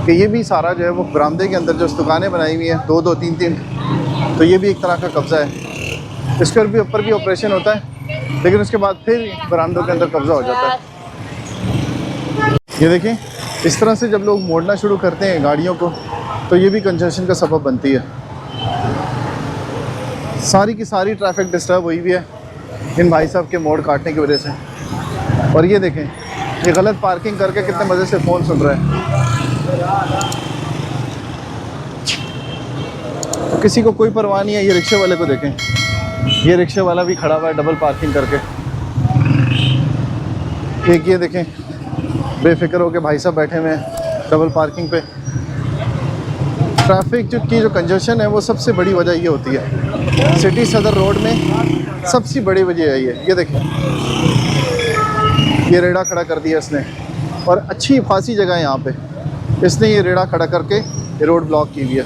कि ये भी सारा जो है वो बरामदे के अंदर जो दुकानें बनाई हुई हैं, दो दो तीन तीन, तो ये भी एक तरह का कब्ज़ा है। इसके भी ऊपर भी ऑपरेशन होता है, लेकिन उसके बाद फिर बरामदों के अंदर कब्ज़ा हो जाता है। ये देखें, इस तरह से जब लोग मोड़ना शुरू करते हैं गाड़ियों को, तो ये भी कंजेशन का सबब बनती है। सारी की सारी ट्रैफिक डिस्टर्ब हुई हुई है इन भाई साहब के मोड़ काटने की वजह से। और ये देखें, ये गलत पार्किंग करके कितने मज़े से फ़ोन सुन रहा है। तो किसी को कोई परवाह नहीं है। ये रिक्शे वाले को देखें, ये रिक्शे वाला भी खड़ा हुआ है डबल पार्किंग करके। एक ये देखें, बेफिक्र होकर भाई साहब बैठे हुए हैं डबल पार्किंग पे। ट्रैफिक की जो कंजेशन है वो सबसे बड़ी वजह ये होती है सिटी सदर रोड में, सबसे बड़ी वजह है ये देखें, ये रेड़ा खड़ा कर दिया इसने, और अच्छी खासी जगह है यहाँ पे, इसने ये रेड़ा खड़ा करके ये रोड ब्लॉक की हुई है।